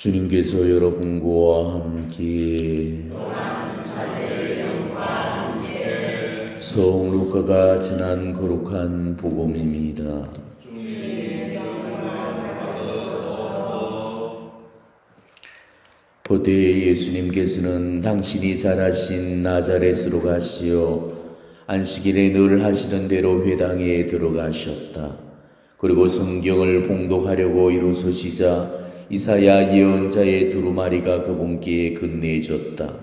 주님께서 여러분과 함께 성령 루카가 전한 거룩한 복음입니다. 그때 예수님께서는 당신이 자라신 나자렛으로 가시어 안식일에 늘 하시는 대로 회당에 들어가셨다. 그리고 성경을 봉독하려고 일어서시자 이사야 예언자의 두루마리가 그분께 건네졌다.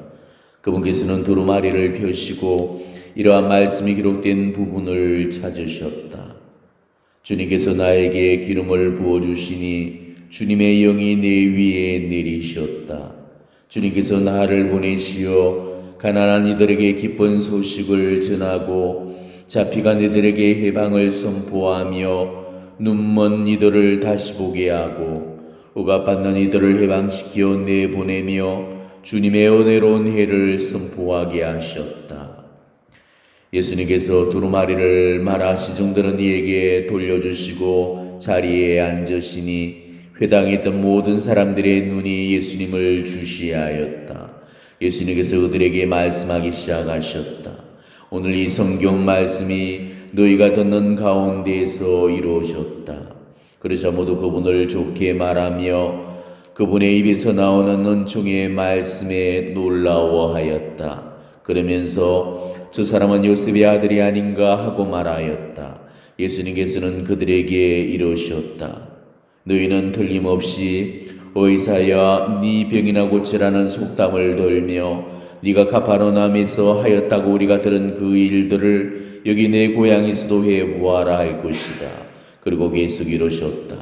그분께서는 두루마리를 펴시고 이러한 말씀이 기록된 부분을 찾으셨다. 주님께서 나에게 기름을 부어주시니 주님의 영이 내 위에 내리셨다. 주님께서 나를 보내시어 가난한 이들에게 기쁜 소식을 전하고 잡히간 이들에게 해방을 선포하며 눈먼 이들을 다시 보게 하고 억압받는 이들을 해방시켜 내보내며 주님의 은혜로운 해를 선포하게 하셨다. 예수님께서 두루마리를 말아 시중들은 이에게 돌려주시고 자리에 앉으시니 회당에 있던 모든 사람들의 눈이 예수님을 주시하였다. 예수님께서 그들에게 말씀하기 시작하셨다. 오늘 이 성경 말씀이 너희가 듣는 가운데에서 이루어졌다. 그러자 모두 그분을 좋게 말하며 그분의 입에서 나오는 은총의 말씀에 놀라워하였다. 그러면서 저 사람은 요셉의 아들이 아닌가 하고 말하였다. 예수님께서는 그들에게 이르셨다. 너희는 틀림없이 의사야 네 병이나 고치라는 속담을 들며 네가 가파르나움에서 하였다고 우리가 들은 그 일들을 여기 내 고향에서도 해보아라 할 것이다. 그리고 계속 이르셨다.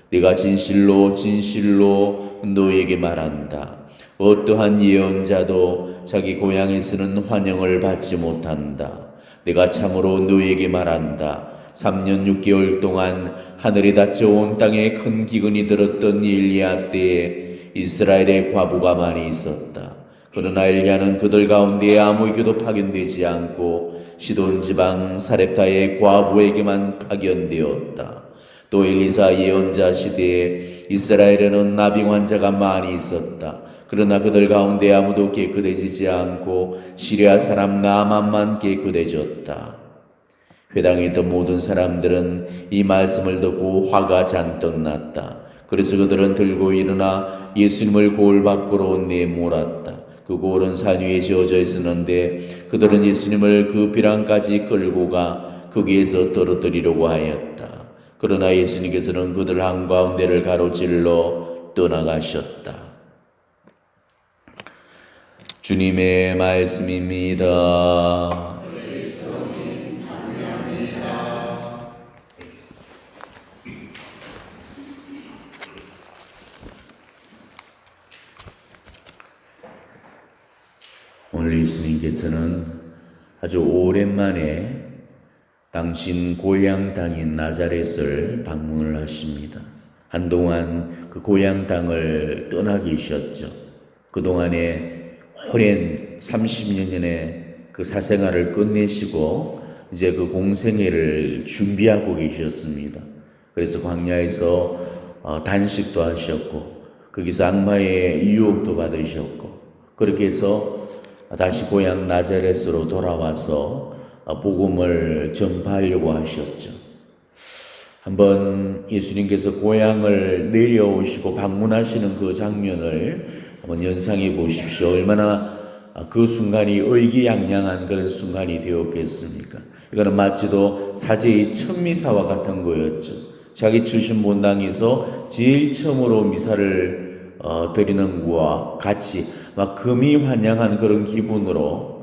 네가 진실로 진실로 너에게 말한다. 어떠한 예언자도 자기 고향에서는 환영을 받지 못한다. 내가 참으로 너에게 말한다. 3년 6개월 동안 하늘이 닫혀 온 땅에 큰 기근이 들었던 엘리야 때에 이스라엘의 과부가 많이 있었다. 그러나 엘리야는 그들 가운데 아무에게도 파견되지 않고 시돈 지방 사렙타의 과부에게만 파견되었다. 또 엘리사 예언자 시대에 이스라엘에는 나병 환자가 많이 있었다. 그러나 그들 가운데 아무도 깨끗해지지 않고 시리아 사람 나만만 깨끗해졌다. 회당에 있던 모든 사람들은 이 말씀을 듣고 화가 잔뜩 났다. 그래서 그들은 들고 일어나 예수님을 고을 밖으로 내몰았다. 그 고을은 산 위에 지어져 있었는데 그들은 예수님을 그 비랑까지 끌고 가 거기에서 떨어뜨리려고 하였다. 그러나 예수님께서는 그들 한가운데를 가로질러 떠나가셨다. 주님의 말씀입니다. 오늘 예수님께서는 아주 오랜만에 당신 고향 땅인 나자렛을 방문을 하십니다. 한동안 그 고향 땅을 떠나 계셨죠. 그동안에 오랜 30년의 그 사생활을 끝내시고 이제 그 공생애를 준비하고 계셨습니다. 그래서 광야에서 단식도 하셨고 거기서 악마의 유혹도 받으셨고 그렇게 해서 다시 고향 나자렛으로 돌아와서 복음을 전파하려고 하셨죠. 한번 예수님께서 고향을 내려오시고 방문하시는 그 장면을 한번 연상해 보십시오. 얼마나 그 순간이 의기양양한 그런 순간이 되었겠습니까? 이거는 마치도 사제의 첫 미사와 같은 거였죠. 자기 출신 본당에서 제일 처음으로 미사를 드리는 것과 같이 막 금이 환영한 그런 기분으로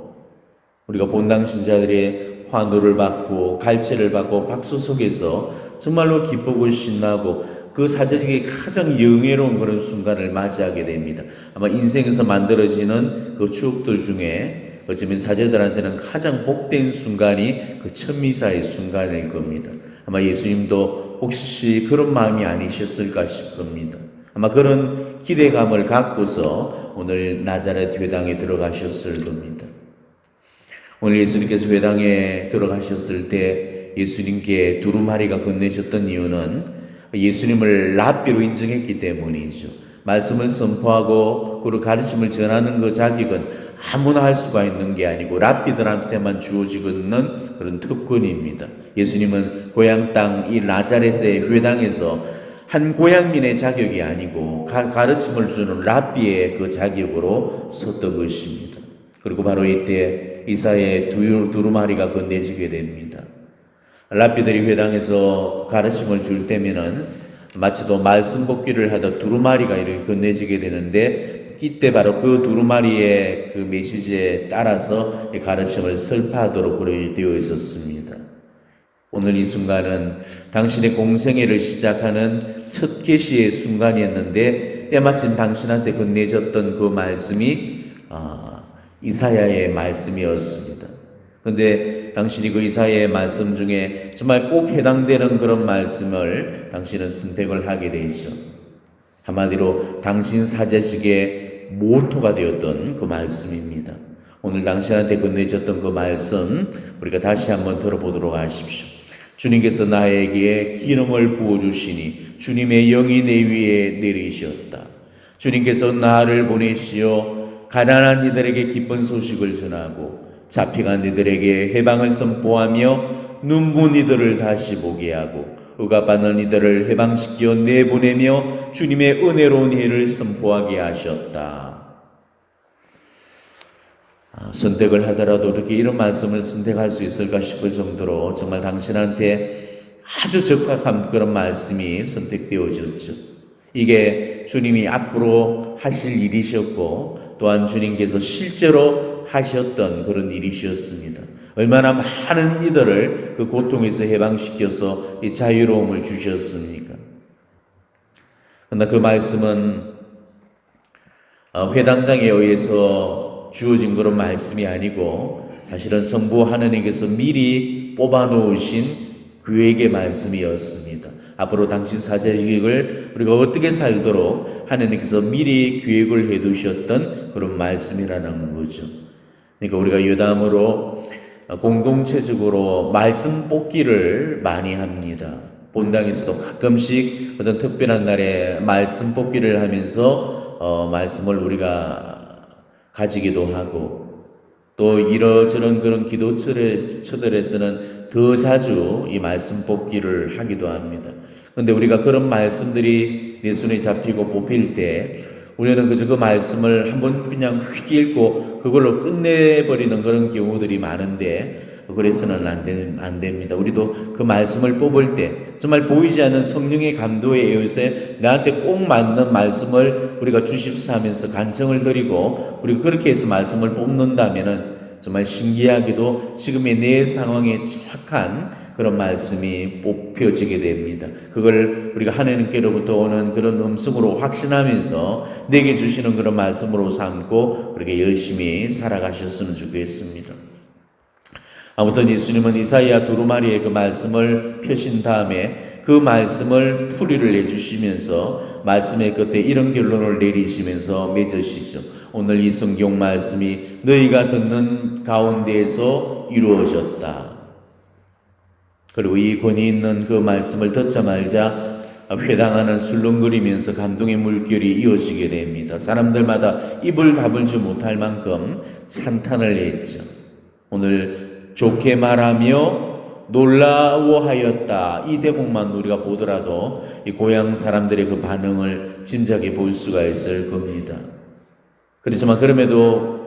우리가 본당 신자들의 환호를 받고 갈채를 받고 박수 속에서 정말로 기쁘고 신나고 그 사제에게 가장 영예로운 그런 순간을 맞이하게 됩니다. 아마 인생에서 만들어지는 그 추억들 중에 어쩌면 사제들한테는 가장 복된 순간이 그 첫 미사의 순간일 겁니다. 아마 예수님도 혹시 그런 마음이 아니셨을까 싶습니다. 아마 그런 기대감을 갖고서 오늘 나자렛 회당에 들어가셨을 겁니다. 오늘 예수님께서 회당에 들어가셨을 때 예수님께 두루마리가 건네셨던 이유는 예수님을 랍비로 인정했기 때문이죠. 말씀을 선포하고 그리고 가르침을 전하는 그 자격은 아무나 할 수가 있는 게 아니고 랍비들한테만 주어지고 있는 그런 특권입니다. 예수님은 고향 땅 이 나자렛의 회당에서 한 고향민의 자격이 아니고 가르침을 주는 랍비의 그 자격으로 섰던 것입니다. 그리고 바로 이때 이사야의 두루마리가 건네지게 됩니다. 랍비들이 회당에서 가르침을 줄 때면은 마치도 말씀 복귀를 하다 두루마리가 이렇게 건네지게 되는데 이때 바로 그 두루마리의 그 메시지에 따라서 가르침을 설파하도록 그렇게 되어 있었습니다. 오늘 이 순간은 당신의 공생애를 시작하는 첫 계시의 순간이었는데 때마침 당신한테 건네졌던 그 말씀이 이사야의 말씀이었습니다. 그런데 당신이 그 이사야의 말씀 중에 정말 꼭 해당되는 그런 말씀을 당신은 선택을 하게 되죠. 한마디로 당신 사제직의 모토가 되었던 그 말씀입니다. 오늘 당신한테 건네졌던 그 말씀 우리가 다시 한번 들어보도록 하십시오. 주님께서 나에게 기름을 부어주시니 주님의 영이 내 위에 내리셨다. 주님께서 나를 보내시어 가난한 이들에게 기쁜 소식을 전하고 잡혀간 이들에게 해방을 선포하며 눈먼 이들을 다시 보게 하고 억압받는 이들을 해방시켜 내보내며 주님의 은혜로운 일을 선포하게 하셨다. 선택을 하더라도 이렇게 이런 말씀을 선택할 수 있을까 싶을 정도로 정말 당신한테 아주 적합한 그런 말씀이 선택되어졌죠. 이게 주님이 앞으로 하실 일이셨고 또한 주님께서 실제로 하셨던 그런 일이셨습니다. 얼마나 많은 이들을 그 고통에서 해방시켜서 이 자유로움을 주셨습니까? 그러나 그 말씀은 회당장에 의해서 주어진 그런 말씀이 아니고 사실은 성부 하나님께서 미리 뽑아놓으신 계획의 말씀이었습니다. 앞으로 당신 사제직을 우리가 어떻게 살도록 하나님께서 미리 계획을 해두셨던 그런 말씀이라는 거죠. 그러니까 우리가 여담으로 공동체적으로 말씀 뽑기를 많이 합니다. 본당에서도 가끔씩 어떤 특별한 날에 말씀 뽑기를 하면서 말씀을 우리가 가지기도 하고 또 이러저런 그런 기도처들에서는 더 자주 이 말씀 뽑기를 하기도 합니다. 그런데 우리가 그런 말씀들이 내 손에 잡히고 뽑힐 때 우리는 그저 그 말씀을 한번 그냥 휙 읽고 그걸로 끝내버리는 그런 경우들이 많은데 그래서는 안 됩니다. 우리도 그 말씀을 뽑을 때 정말 보이지 않는 성령의 감도에 의해서 나한테 꼭 맞는 말씀을 우리가 주십사 하면서 간청을 드리고 우리가 그렇게 해서 말씀을 뽑는다면은 정말 신기하게도 지금의 내 상황에 정확한 그런 말씀이 뽑혀지게 됩니다. 그걸 우리가 하나님께로부터 오는 그런 음성으로 확신하면서 내게 주시는 그런 말씀으로 삼고 그렇게 열심히 살아가셨으면 좋겠습니다. 아무튼 예수님은 이사야 두루마리의 그 말씀을 펴신 다음에 그 말씀을 풀이를 내주시면서 말씀의 끝에 이런 결론을 내리시면서 맺으시죠. 오늘 이 성경 말씀이 너희가 듣는 가운데에서 이루어졌다. 그리고 이 권위 있는 그 말씀을 듣자마자 회당하는 술렁거리면서 감동의 물결이 이어지게 됩니다. 사람들마다 입을 다물지 못할 만큼 찬탄을 했죠. 오늘 좋게 말하며 놀라워하였다. 이 대목만 우리가 보더라도 이 고향 사람들의 그 반응을 짐작해 볼 수가 있을 겁니다. 그렇지만 그럼에도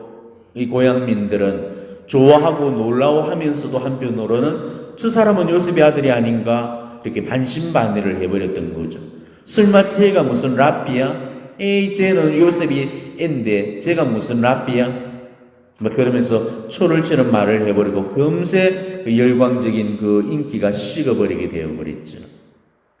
이 고향민들은 좋아하고 놀라워하면서도 한편으로는 저 사람은 요셉의 아들이 아닌가 이렇게 반신반의를 해버렸던 거죠. 설마 쟤가 무슨 랍비야? 에이 쟤는 요셉이 앤데 쟤가 무슨 랍비야? 그러면서 초를 치는 말을 해버리고 금세 그 열광적인 그 인기가 식어버리게 되어버렸죠.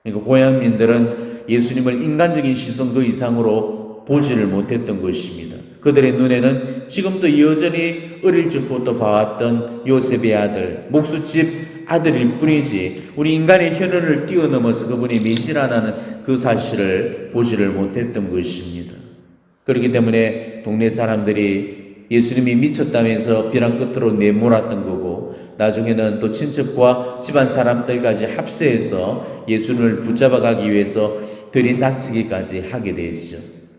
그러니까 고향민들은 예수님을 인간적인 시선 그 이상으로 보지를 못했던 것입니다. 그들의 눈에는 지금도 여전히 어릴 적부터 봐왔던 요셉의 아들, 목수집 아들일 뿐이지 우리 인간의 현현을 뛰어넘어서 그분이 메시아라는 그 사실을 보지를 못했던 것입니다. 그렇기 때문에 동네 사람들이 예수님이 미쳤다면서 벼랑 끝으로 내몰았던 거고 나중에는 또 친척과 집안 사람들까지 합세해서 예수님을 붙잡아 가기 위해서 들이닥치기까지 하게 되죠.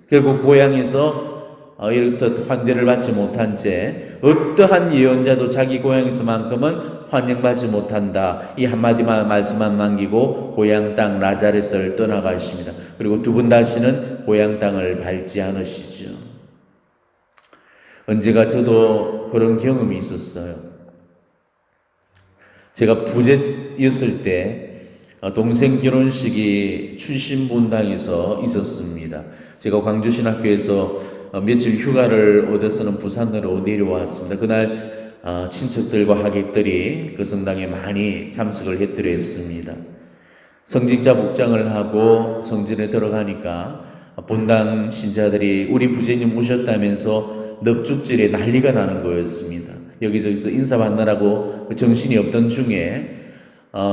결국 고향에서 이렇듯 환대를 받지 못한 채 어떠한 예언자도 자기 고향에서만큼은 환영받지 못한다. 이 한마디만 말씀만 남기고 고향 땅 나자렛을 떠나가십니다. 그리고 두 분 다시는 고향 땅을 밟지 않으시죠. 언제가 저도 그런 경험이 있었어요. 제가 부재였을 때 동생 결혼식이 출신분당에서 있었습니다. 제가 광주신학교에서 며칠 휴가를 얻어서는 부산으로 내려왔습니다. 그날 친척들과 하객들이 그 성당에 많이 참석을 해드렸습니다. 성직자 복장을 하고 성전에 들어가니까 본당 신자들이 우리 부제님 오셨다면서 넙죽질에 난리가 나는 거였습니다. 여기저기서 인사받느라고 정신이 없던 중에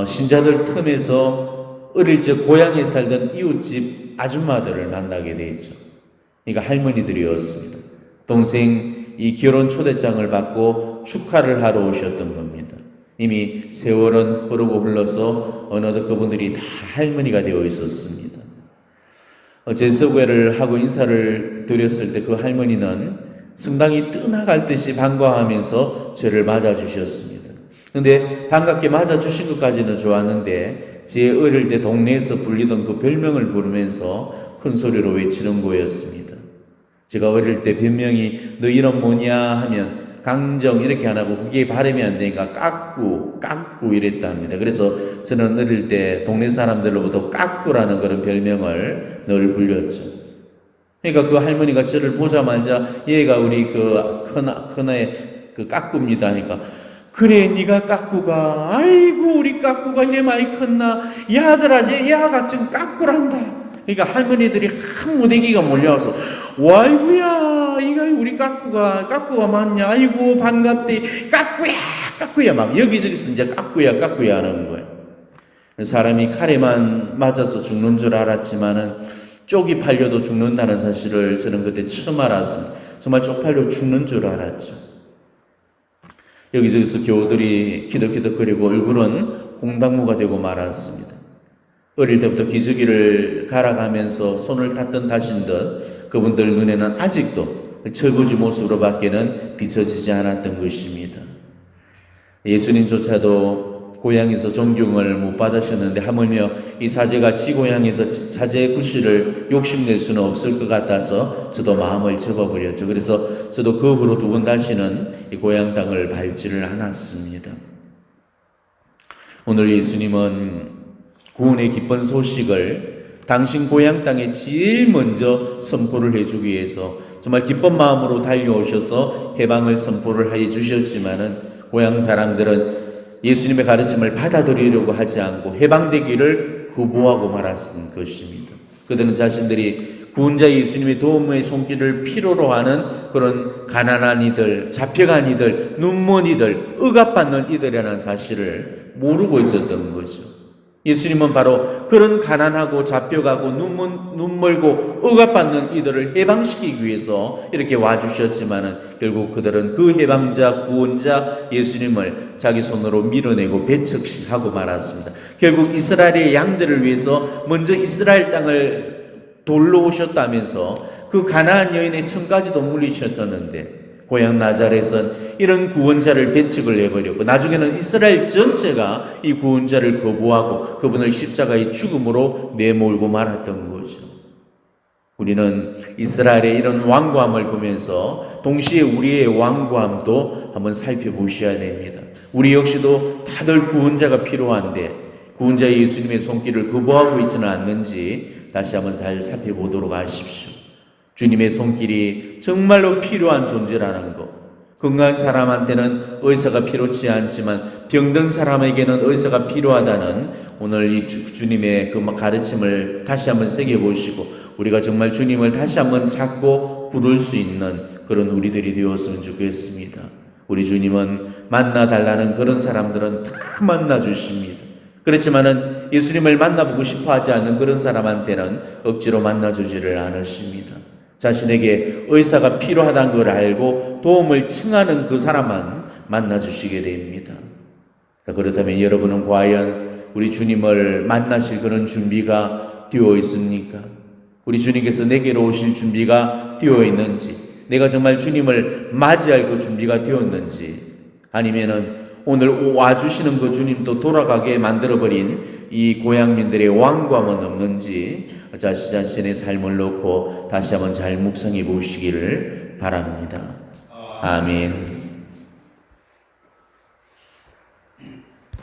신자들 틈에서 어릴 적 고향에 살던 이웃집 아줌마들을 만나게 되죠. 그러니까 할머니들이었습니다. 동생 이 결혼 초대장을 받고 축하를 하러 오셨던 겁니다. 이미 세월은 흐르고 흘러서 어느덧 그분들이 다 할머니가 되어 있었습니다. 제서회를 하고 인사를 드렸을 때 그 할머니는 성당이 떠나갈 듯이 반가워하면서 저를 맞아주셨습니다. 근데 반갑게 맞아주신 것까지는 좋았는데 제 어릴 때 동네에서 불리던 그 별명을 부르면서 큰 소리로 외치는 거였습니다. 제가 어릴 때 별명이 너 이름 뭐냐 하면 강정 이렇게 안 하고 그게 발음이 안 되니까 까꾸 이랬답니다. 그래서 저는 어릴 때 동네 사람들로부터 까꾸라는 그런 별명을 늘 불렸죠. 그러니까 그 할머니가 저를 보자마자 얘가 우리 그 큰아의 그 까꾸입니다 하니까 그래 네가 까꾸가 아이고 우리 까꾸가 이래 많이 컸나 야 아들아 얘가 지금 까꾸란다. 그러니까 할머니들이 한 무대기가 몰려와서 와이구야 이가 우리 까꾸가 맞냐 아이고 반갑대 까꾸야 막 여기저기서 이제 까꾸야 하는 거예요. 사람이 칼에만 맞아서 죽는 줄 알았지만은 쪽이 팔려도 죽는다는 사실을 저는 그때 처음 알았습니다. 정말 쪽팔려 죽는 줄 알았죠. 여기저기서 교우들이 키득키득거리고 얼굴은 홍당무가 되고 말았습니다. 어릴 때부터 기저귀를 갈아가면서 손을 탔던 다신 듯 그분들 눈에는 아직도 철부지 모습으로밖에는 비춰지지 않았던 것입니다. 예수님조차도 고향에서 존경을 못 받으셨는데 하물며 이 사제가 지 고향에서 사제의 구실을 욕심낼 수는 없을 것 같아서 저도 마음을 접어버렸죠. 그래서 저도 그 후로 두 번 다시는 이 고향 땅을 밟지를 않았습니다. 오늘 예수님은 구원의 기쁜 소식을 당신 고향 땅에 제일 먼저 선포를 해주기 위해서 정말 기쁜 마음으로 달려오셔서 해방을 선포를 해 주셨지만은 고향 사람들은 예수님의 가르침을 받아들이려고 하지 않고 해방되기를 거부하고 말았던 것입니다. 그들은 자신들이 구원자 예수님의 도움의 손길을 필요로 하는 그런 가난한 이들, 잡혀간 이들, 눈먼 이들, 억압받는 이들이라는 사실을 모르고 있었던 거죠. 예수님은 바로 그런 가난하고 잡혀가고 눈멀고 억압받는 이들을 해방시키기 위해서 이렇게 와주셨지만은 결국 그들은 그 해방자, 구원자 예수님을 자기 손으로 밀어내고 배척하고 말았습니다. 결국 이스라엘의 양들을 위해서 먼저 이스라엘 땅을 돌러 오셨다면서 그 가나안 여인의 청까지도 물리셨었는데 고향 나자렛은 이런 구원자를 배척을 해버렸고 나중에는 이스라엘 전체가 이 구원자를 거부하고 그분을 십자가의 죽음으로 내몰고 말았던 거죠. 우리는 이스라엘의 이런 완고함을 보면서 동시에 우리의 완고함도 한번 살펴보셔야 됩니다. 우리 역시도 다들 구원자가 필요한데 구원자 예수님의 손길을 거부하고 있지는 않는지 다시 한번 잘 살펴보도록 하십시오. 주님의 손길이 정말로 필요한 존재라는 것. 건강한 사람한테는 의사가 필요치 않지만 병든 사람에게는 의사가 필요하다는 오늘 이 주님의 그 가르침을 다시 한번 새겨보시고 우리가 정말 주님을 다시 한번 찾고 부를 수 있는 그런 우리들이 되었으면 좋겠습니다. 우리 주님은 만나달라는 그런 사람들은 다 만나주십니다. 그렇지만은 예수님을 만나보고 싶어 하지 않는 그런 사람한테는 억지로 만나주지를 않으십니다. 자신에게 의사가 필요하다는 걸 알고 도움을 청하는 그 사람만 만나주시게 됩니다. 그렇다면 여러분은 과연 우리 주님을 만나실 그런 준비가 되어 있습니까? 우리 주님께서 내게로 오실 준비가 되어 있는지, 내가 정말 주님을 맞이할 그 준비가 되었는지, 아니면은 오늘 와주시는 그 주님도 돌아가게 만들어버린 이 고향민들의 완고함은 없는지 자신의 삶을 놓고 다시 한번 잘 묵상해 보시기를 바랍니다. 아멘.